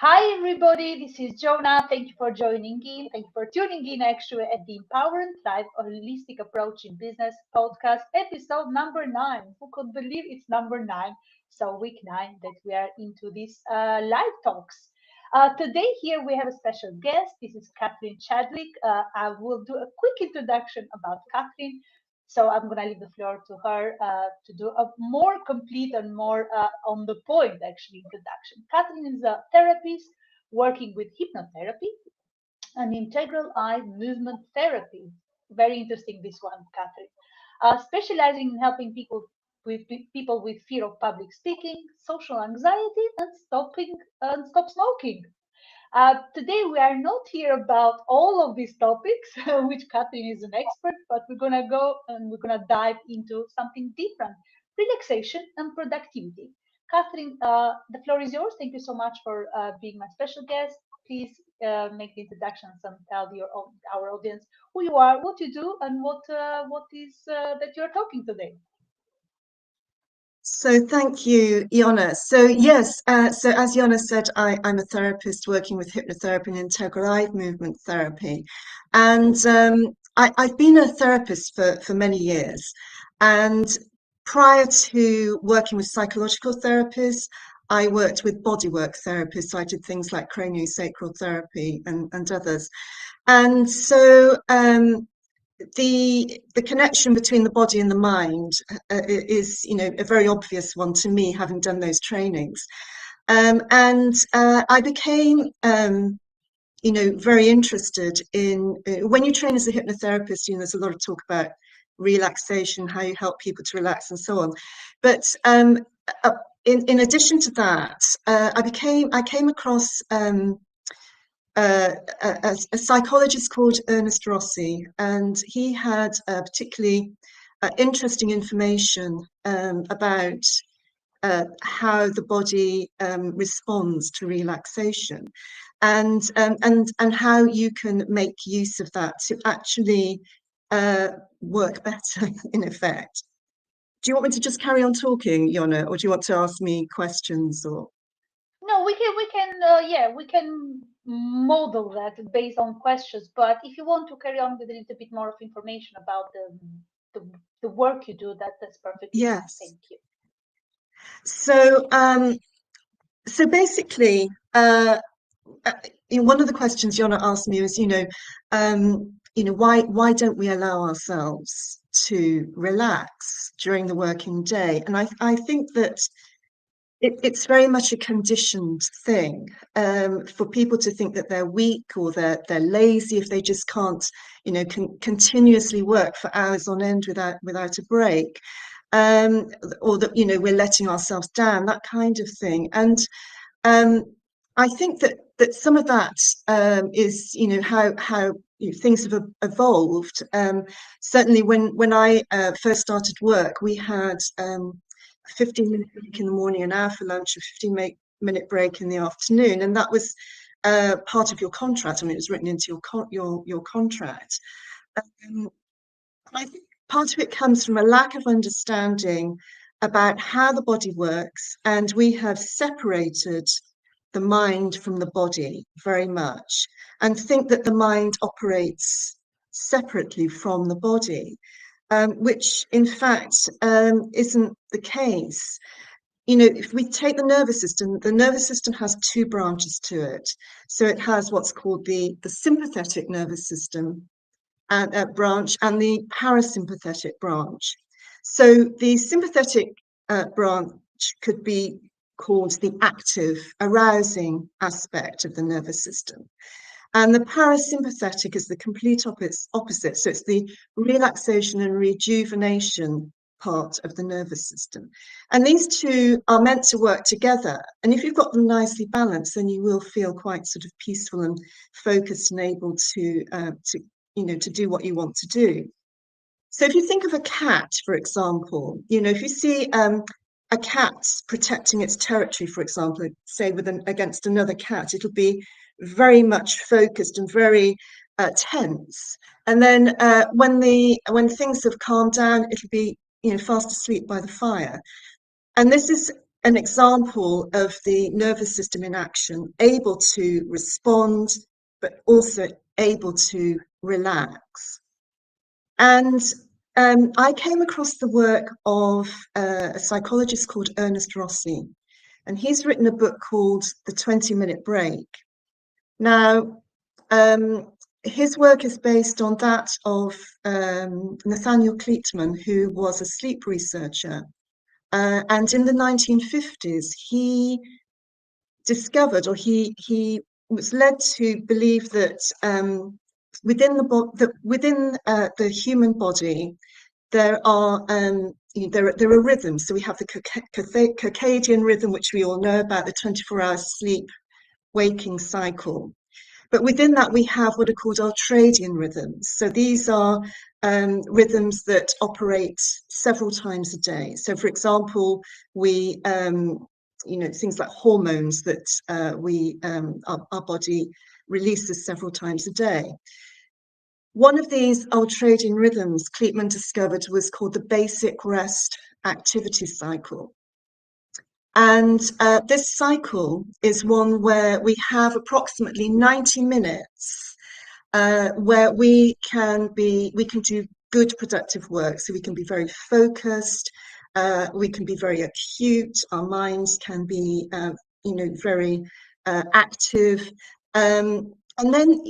Hi, everybody. This is Jonah. Thank you for joining in. Thank you for tuning in actually at the Empower and Thrive Holistic Approach in Business podcast, episode number 9. Who could believe it's number 9? So, week 9 that we are into this live talks. Today, here we have a special guest. This is Catherine Chadwick. I will do a quick introduction about Catherine. So I'm going to leave the floor to her to do a more complete and more on the point, actually, introduction. Catherine is a therapist working with hypnotherapy and integral eye movement therapy. Very interesting, this one, Catherine. Specializing in helping people with fear of public speaking, social anxiety, and stop smoking. Today, we are not here about all of these topics, which Catherine is an expert, but we're going to go and we're going to dive into something different: relaxation and productivity. Catherine, the floor is yours. Thank you so much for being my special guest. Please make the introductions and tell our audience who you are, what you do, and what is that you're talking today. So thank you, Iona. So yes, so as Iona said, I'm a therapist working with hypnotherapy and integral eye movement therapy. And I've been a therapist for many years. And prior to working with psychological therapists, I worked with bodywork therapists. So I did things like craniosacral therapy and others. And so the connection between the body and the mind is, a very obvious one to me, having done those trainings. And I became, very interested in when you train as a hypnotherapist. There's a lot of talk about relaxation, how you help people to relax, and so on. But in addition to that, I came across a psychologist called Ernest Rossi, and he had particularly interesting information about how the body responds to relaxation, and how you can make use of that to actually work better, in effect. Do you want me to just carry on talking, Yona, or do you want to ask me questions? Or No, we can model that based on questions. But if you want to carry on with a little bit more of information about the work you do, that's perfectly fine. yes. Thank you. So so basically, one of the questions Yona asked me was, why don't we allow ourselves to relax during the working day? And I think that it's very much a conditioned thing, for people to think that they're weak or they're lazy if they just can't, continuously work for hours on end without a break, um, or that we're letting ourselves down, that kind of thing. And um, I think that some of that is, how things have evolved. Certainly, when I first started work, we had a 15-minute break in the morning, an hour for lunch, a 15-minute break in the afternoon, and that was part of your contract. I mean, it was written into your contract. Um, I think part of it comes from a lack of understanding about how the body works, and we have separated the mind from the body very much, and think that the mind operates separately from the body, which in fact isn't the case. If we take the nervous system has two branches to it. So it has what's called the sympathetic nervous system and branch, and the parasympathetic branch. So the sympathetic branch could be called the active, arousing aspect of the nervous system. And the parasympathetic is the complete opposite. So it's the relaxation and rejuvenation part of the nervous system. And these two are meant to work together. And if you've got them nicely balanced, then you will feel quite sort of peaceful and focused and able to do what you want to do. So if you think of a cat, for example, if you see a cat protecting its territory, for example, say against another cat, it'll be very much focused and very tense. And then when things have calmed down, it'll be fast asleep by the fire. And this is an example of the nervous system in action, able to respond, but also able to relax. And I came across the work of a psychologist called Ernest Rossi, and he's written a book called The 20-Minute Break. Now, his work is based on that of Nathaniel Kleitman, who was a sleep researcher. And in the 1950s, he discovered, or he was led to believe that within the human body, there are rhythms. So we have the circadian rhythm, which we all know about, the 24-hour sleep waking cycle. But within that, we have what are called ultradian rhythms. So these are rhythms that operate several times a day. So, for example, we, things like hormones that our body releases several times a day. One of these ultradian rhythms Kleitman discovered was called the basic rest activity cycle. And this cycle is one where we have approximately 90 minutes where we can do good productive work. So we can be very focused, we can be very acute, our minds can be very active. And then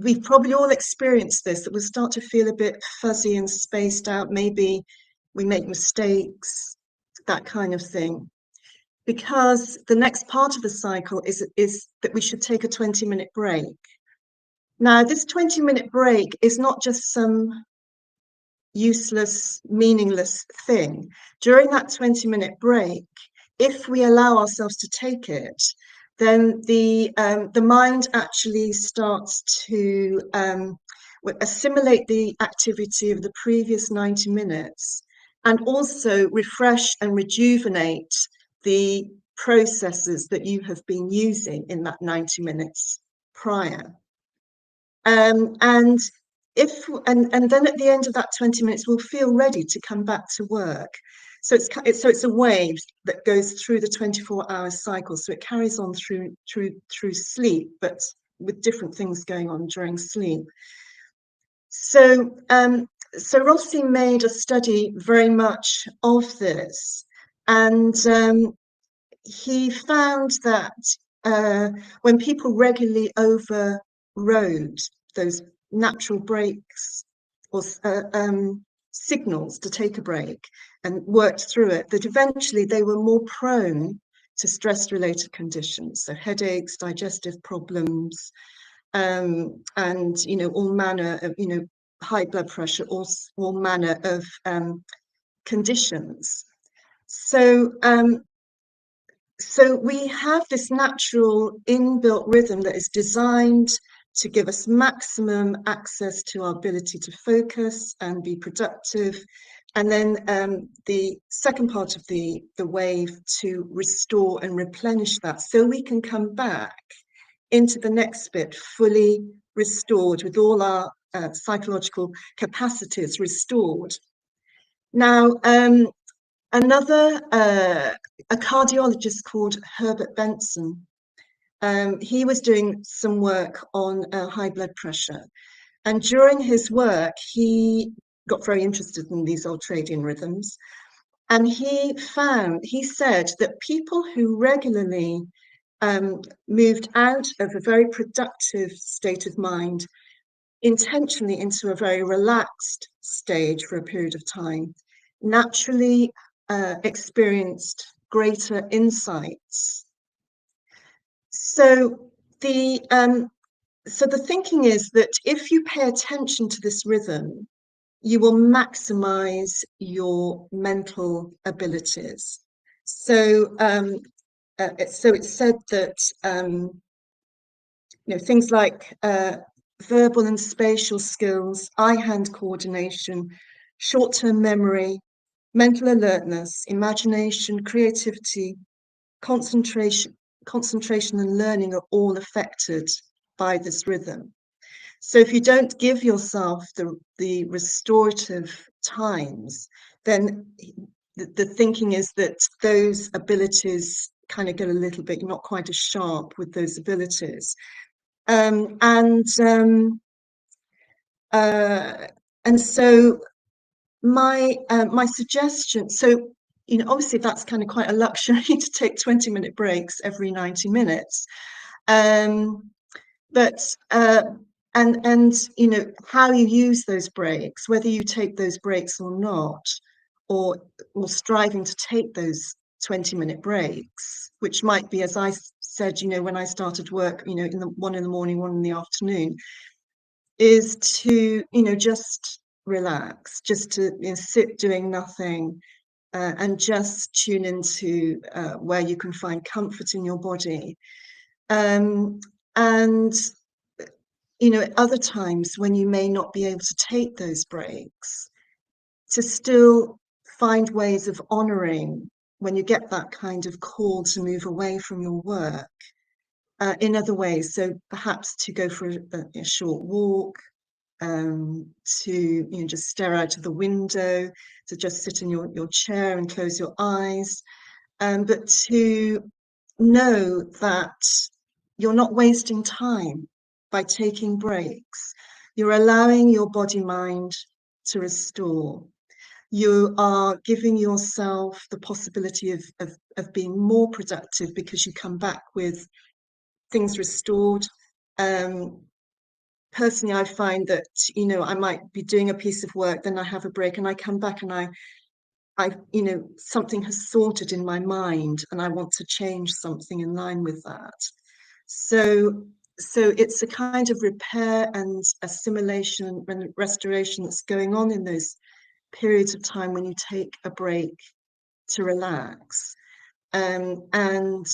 we've probably all experienced this, that we'll start to feel a bit fuzzy and spaced out. Maybe we make mistakes, that kind of thing. Because the next part of the cycle is that we should take a 20-minute break. Now, this 20-minute break is not just some useless, meaningless thing. During that 20-minute break, if we allow ourselves to take it, then the mind actually starts to assimilate the activity of the previous 90 minutes and also refresh and rejuvenate the processes that you have been using in that 90 minutes prior. And then at the end of that 20 minutes, we'll feel ready to come back to work. So it's a wave that goes through the 24-hour cycle. So it carries on through sleep, but with different things going on during sleep. So Rossi made a study very much of this, and he found that when people regularly overrode those natural breaks or signals to take a break and worked through it, that eventually they were more prone to stress-related conditions, so headaches, digestive problems, and all manner of high blood pressure, all manner of conditions. So we have this natural inbuilt rhythm that is designed to give us maximum access to our ability to focus and be productive. And then the second part of the wave to restore and replenish that, so we can come back into the next bit fully restored with all our psychological capacities restored. Now, a cardiologist called Herbert Benson, he was doing some work on high blood pressure. And during his work, he got very interested in these ultradian rhythms. And he said that people who regularly moved out of a very productive state of mind intentionally into a very relaxed stage for a period of time naturally experienced greater insights. So the thinking is that if you pay attention to this rhythm, you will maximize your mental abilities. So it's said that things like verbal and spatial skills, eye-hand coordination, short-term memory, mental alertness, imagination, creativity, concentration and learning are all affected by this rhythm. So if you don't give yourself the restorative times, then the thinking is that those abilities kind of get a little bit not quite as sharp with those abilities. And so my suggestion, so obviously that's kind of quite a luxury to take 20-minute breaks every 90 minutes. But and how you use those breaks, whether you take those breaks or not, or striving to take those 20-minute breaks, which might be, as I said, when I started work, in the 1 in the morning, 1 in the afternoon, is to just relax, just to sit doing nothing, and just tune into where you can find comfort in your body. And other times when you may not be able to take those breaks, to still find ways of honoring when you get that kind of call to move away from your work in other ways. So perhaps to go for a short walk, to just stare out of the window, to just sit in your chair and close your eyes, but to know that you're not wasting time by taking breaks. You're allowing your body mind to restore. You are giving yourself the possibility of being more productive because you come back with things restored. Personally, I find that I might be doing a piece of work, then I have a break, and I come back and I something has sorted in my mind, and I want to change something in line with that. So it's a kind of repair and assimilation and restoration that's going on in those periods of time when you take a break to relax, and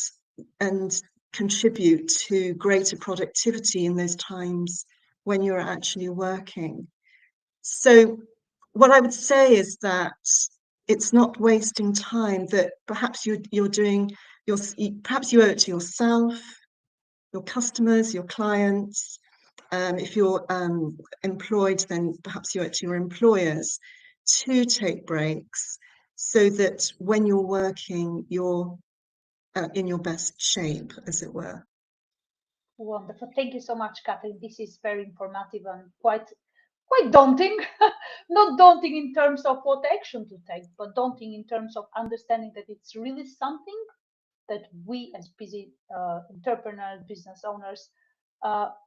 contribute to greater productivity in those times when you're actually working. So what I would say is that it's not wasting time, that perhaps you're doing perhaps you owe it to yourself, your customers, your clients. If you're employed, then perhaps you owe it to your employers to take breaks, so that when you're working, you're in your best shape, as it were. Wonderful. Thank you so much, Catherine. This is very informative and quite daunting. Not daunting in terms of what action to take, but daunting in terms of understanding that it's really something that we as busy entrepreneurs, business owners,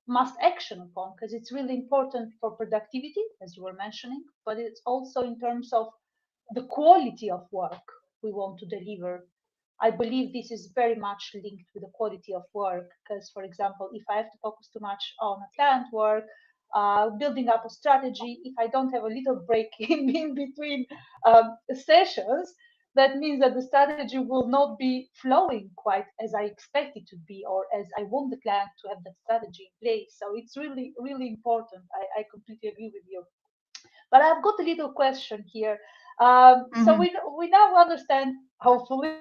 must action upon, because it's really important for productivity, as you were mentioning, but it's also in terms of the quality of work we want to deliver. I believe this is very much linked with the quality of work, because, for example, if I have to focus too much on a client work, building up a strategy, if I don't have a little break in between sessions, that means that the strategy will not be flowing quite as I expect it to be, or as I want the client to have that strategy in place. So it's really, really important. I completely agree with you. But I've got a little question here. So we now understand, hopefully,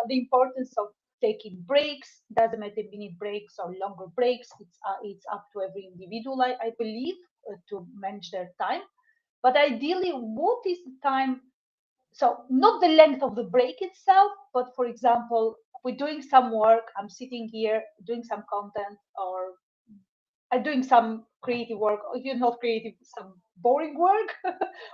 the importance of taking breaks. Doesn't matter mini breaks or longer breaks. It's up to every individual, I believe, to manage their time. But ideally, what is the time? So not the length of the break itself, but for example, we're doing some work. I'm sitting here doing some content, or I'm doing some creative work, or if you're not creative, some boring work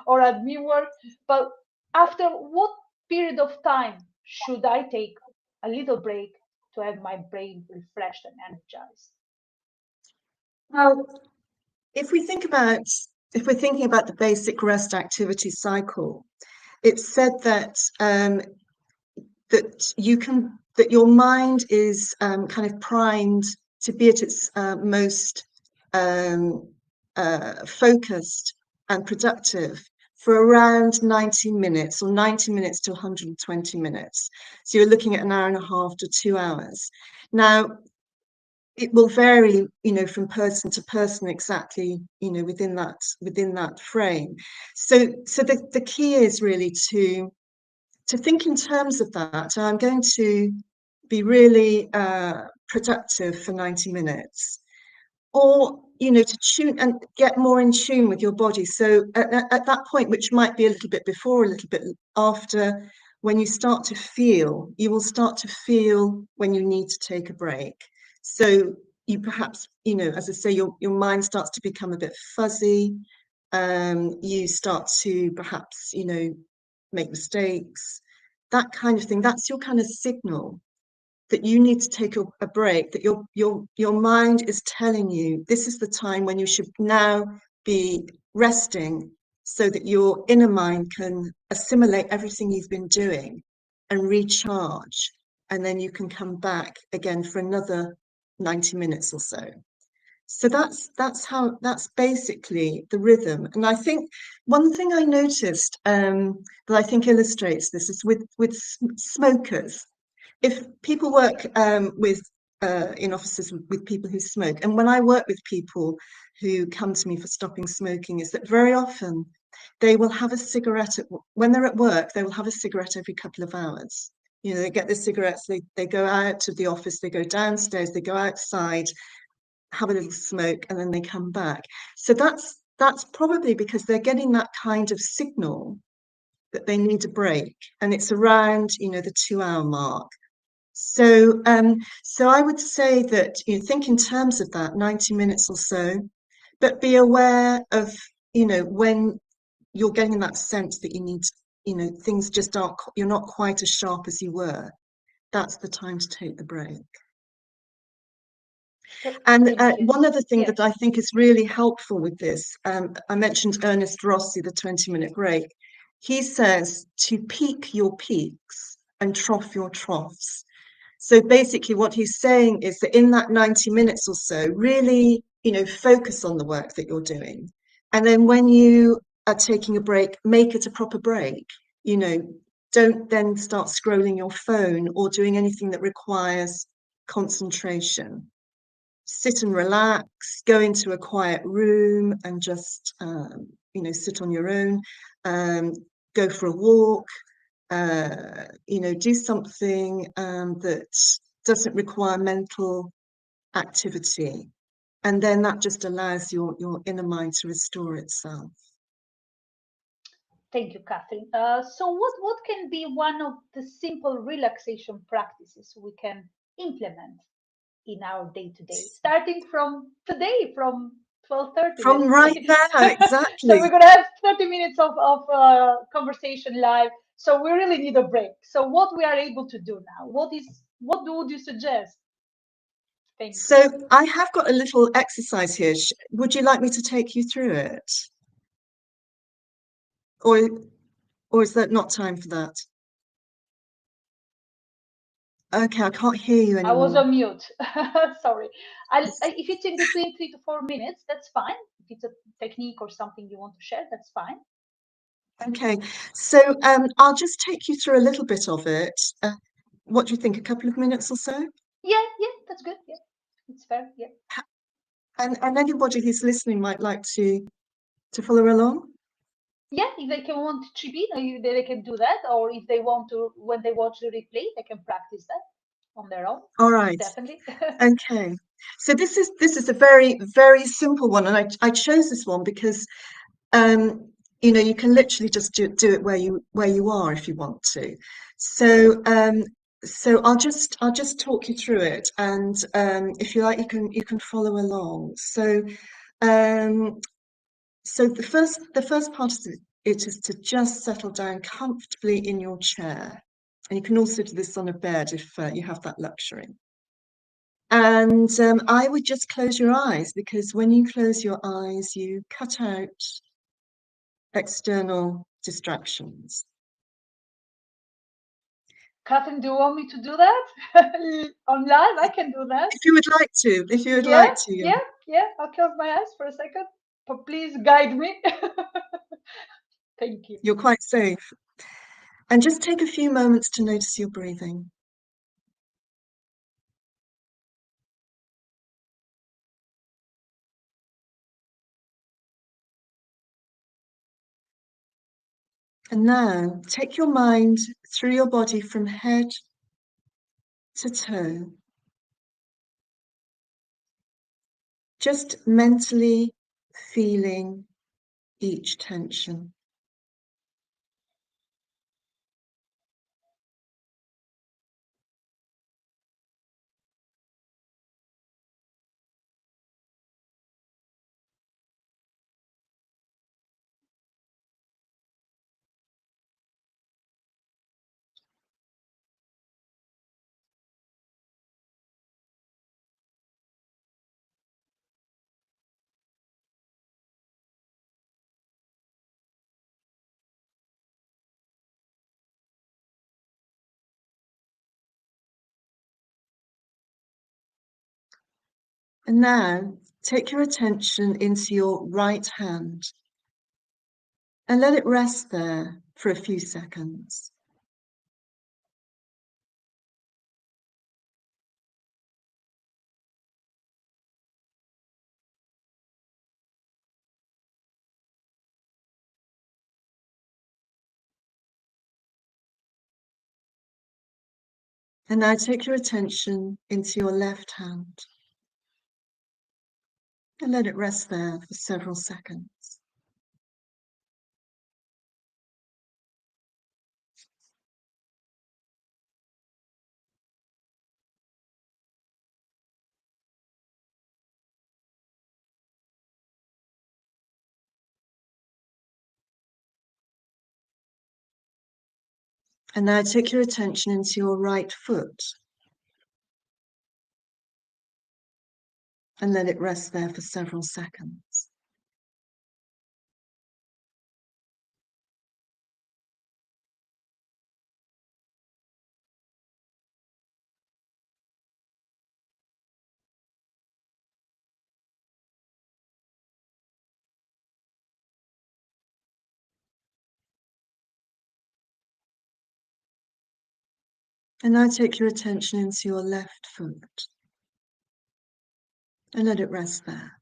or admin work. But after what period of time should I take a little break to have my brain refreshed and energized? Well, if we're thinking about the basic rest activity cycle, it's said that that your mind is kind of primed to be at its most focused and productive for around 90 minutes, or 90 minutes to 120 minutes. So you're looking at an hour and a half to 2 hours. Now, it will vary, from person to person, exactly, within that frame. So the key is really to think in terms of that. I'm going to be really productive for 90 minutes. or to tune and get more in tune with your body. So at that point, which might be a little bit before, a little bit after, when you start to feel, you will start to feel when you need to take a break. So you perhaps, as I say, your mind starts to become a bit fuzzy. You start to perhaps, make mistakes, that kind of thing. That's your kind of signal that you need to take a break, that your mind is telling you this is the time when you should now be resting, so that your inner mind can assimilate everything you've been doing and recharge, and then you can come back again for another 90 minutes or so. So that's basically the rhythm. And I think one thing I noticed, that I think illustrates this, is with smokers. If people work with in offices with people who smoke, and when I work with people who come to me for stopping smoking, is that very often they will have a cigarette when they're at work. They will have a cigarette every couple of hours. They get the cigarettes, they go out of the office, they go downstairs, they go outside, have a little smoke, and then they come back. So that's probably because they're getting that kind of signal that they need a break, and it's around the 2-hour mark. So so I would say that think in terms of that 90 minutes or so, but be aware of when you're getting that sense that you need things just aren't, you're not quite as sharp as you were. That's the time to take the break. And one other thing that I think is really helpful with this, I mentioned Ernest Rossi, the 20-minute break. He says to peak your peaks and trough your troughs. So basically what he's saying is that in that 90 minutes or so, really, focus on the work that you're doing. And then when you are taking a break, make it a proper break. Don't then start scrolling your phone or doing anything that requires concentration. Sit and relax, go into a quiet room and just, sit on your own, go for a walk, do something that doesn't require mental activity. And then that just allows your inner mind to restore itself. Thank you, Catherine. So what can be one of the simple relaxation practices we can implement in our day-to-day, starting from today, from 12:30? From right now, exactly. So we're going to have 30 minutes of conversation live. So we really need a break. So what we are able to do now? What would you suggest? Thank you. So I have got a little exercise here. Would you like me to take you through it? Or is that not time for that? Okay, I can't hear you anymore. I was on mute. Sorry. If it's in between 3 to 4 minutes, that's fine. If it's a technique or something you want to share, that's fine. Okay, so I'll just take you through a little bit of it. What do you think? A couple of minutes or so? Yeah, that's good. Yeah, it's fair. Yeah. And anybody who's listening might like to follow along. Yeah, if they can want to chip in, they can do that, or if they want to, when they watch the replay, they can practice that on their own. All right. Definitely. Okay. So this is a very, very simple one, and I chose this one because you can literally just do it where you are if you want to. So so I'll just talk you through it, and if you like, you can follow along. So so the first part of it is to just settle down comfortably in your chair, and you can also do this on a bed if you have that luxury. And I would just close your eyes, because when you close your eyes, you cut out external distractions. Catherine, do you want me to do that on live? I can do that. If you would like to, Yeah. I'll close my eyes for a second, but please guide me. Thank you. You're quite safe. And just take a few moments to notice your breathing. And now take your mind through your body from head to toe. just mentally feeling each tension. And now take your attention into your right hand and let it rest there for a few seconds. And now take your attention into your left hand and let it rest there for several seconds. And now take your attention into your right foot and let it rest there for several seconds. And now take your attention into your left foot and let it rest there.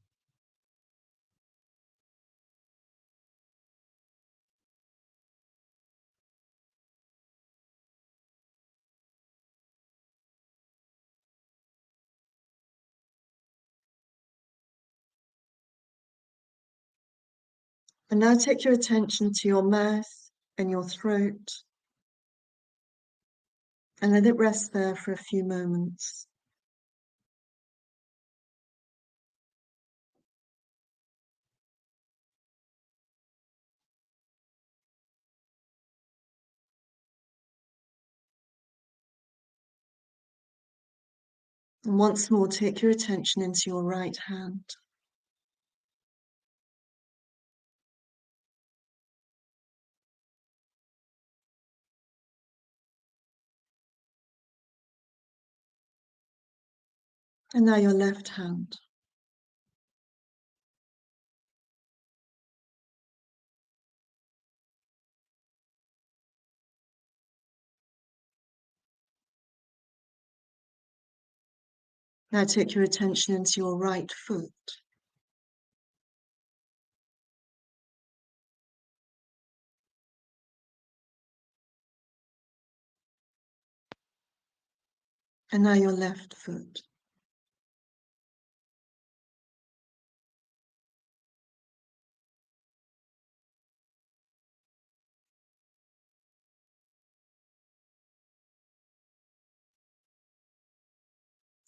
And now take your attention to your mouth and your throat and let it rest there for a few moments. And once more, take your attention into your right hand. And now your left hand. Now take your attention into your right foot. And now your left foot.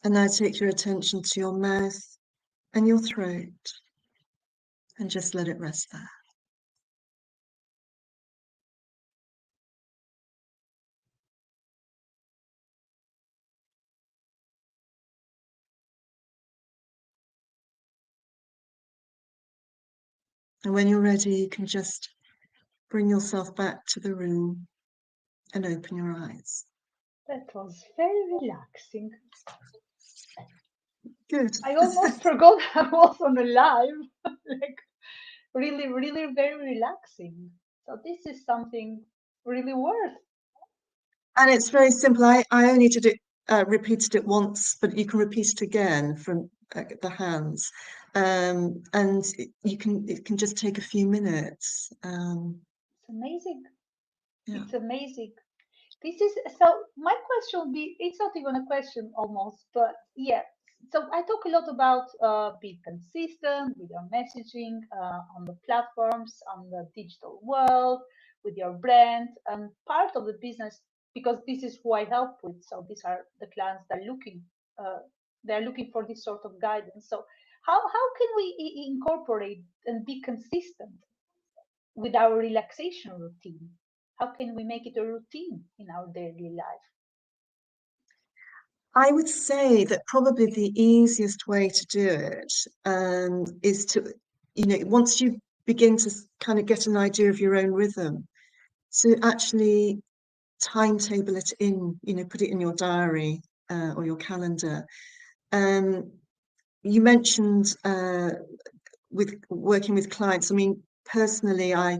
And now take your attention to your mouth and your throat and just let it rest there. And when you're ready, you can just bring yourself back to the room and open your eyes. That was very relaxing. Good. I almost forgot I was on a live. Like really, really very relaxing. So this is something really worth. And it's very simple. I only did it, repeated it once, but you can repeat it again from the hands. And it can just take a few minutes. It's amazing. Yeah. It's amazing. This is so my question would be it's not even a question almost, but yeah. So I talk a lot about being consistent with your messaging on the platforms, on the digital world, with your brand, and part of the business because this is who I help with. So these are the clients that uh, they're looking for this sort of guidance. So how can we incorporate and be consistent with our relaxation routine? How can we make it a routine in our daily life? I would say that probably the easiest way to do it is to, once you begin to kind of get an idea of your own rhythm, to actually timetable it in, put it in your diary or your calendar. You mentioned with working with clients. I mean, personally, I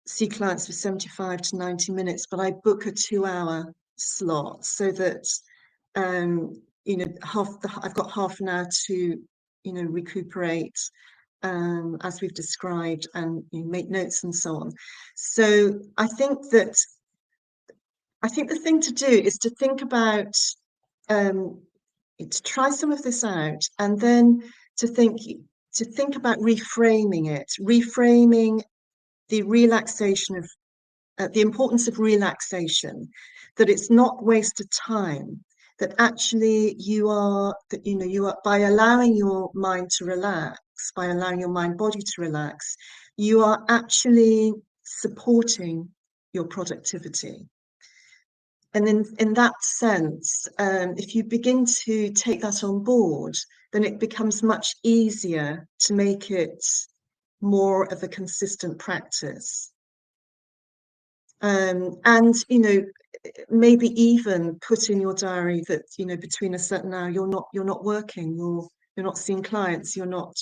see clients for 75 to 90 minutes, but I book a 2-hour slot so that I've got half an hour to recuperate as we've described, and make notes and so on. So I think the thing to do is to think about to try some of this out, and then to think about reframing the relaxation of the importance of relaxation, that it's not wasted time, that actually you are by allowing your mind to relax, by allowing your mind body to relax, you are actually supporting your productivity. And in that sense, if you begin to take that on board, then it becomes much easier to make it more of a consistent practice. And maybe even put in your diary that between a certain hour you're not working, you're not seeing clients, you're not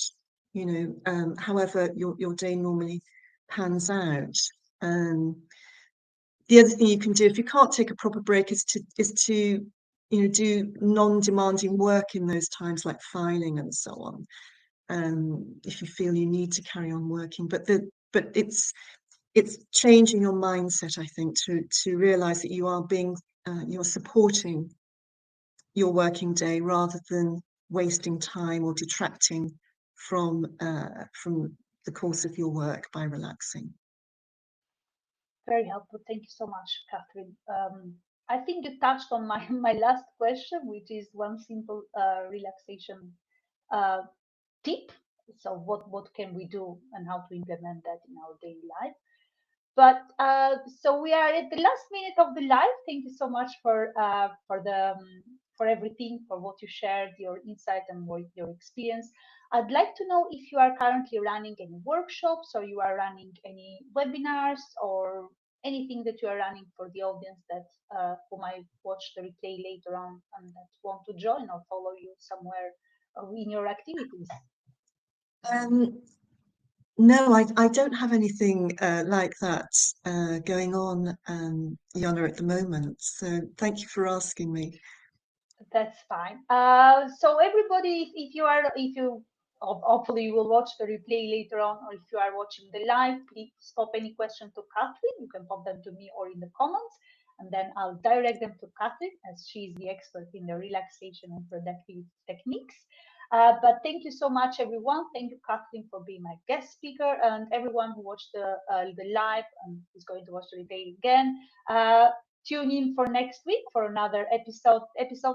however your day normally pans out. The other thing you can do if you can't take a proper break is to do non-demanding work in those times, like filing and so on, if you feel you need to carry on working. But it's changing your mindset, I think, to realize that you're supporting your working day rather than wasting time or detracting from the course of your work by relaxing. Very helpful. Thank you so much, Catherine. I think you touched on my, my last question, which is one simple relaxation uh, tip. So what can we do and how to implement that in our daily life? But so we are at the last minute of the live. Thank you so much for the for everything, for what you shared, your insight and your experience. I'd like to know if you are currently running any workshops or you are running any webinars or anything that you are running for the audience that who might watch the replay later on and that want to join or follow you somewhere in your activities. No, I don't have anything like that going on, Jana, at the moment. So thank you for asking me. That's fine. So everybody, if you hopefully you will watch the replay later on, or if you are watching the live, please pop any question to Catherine. You can pop them to me or in the comments, and then I'll direct them to Catherine as she is the expert in the relaxation and productivity techniques. But thank you so much, everyone. Thank you, Catherine, for being my guest speaker, and everyone who watched the live and is going to watch the replay again. Tune in for next week for another episode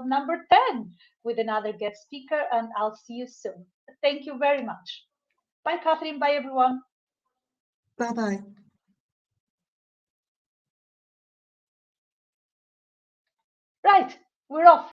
number 10 with another guest speaker, and I'll see you soon. Thank you very much. Bye, Catherine. Bye, everyone. Bye bye. Right, we're off.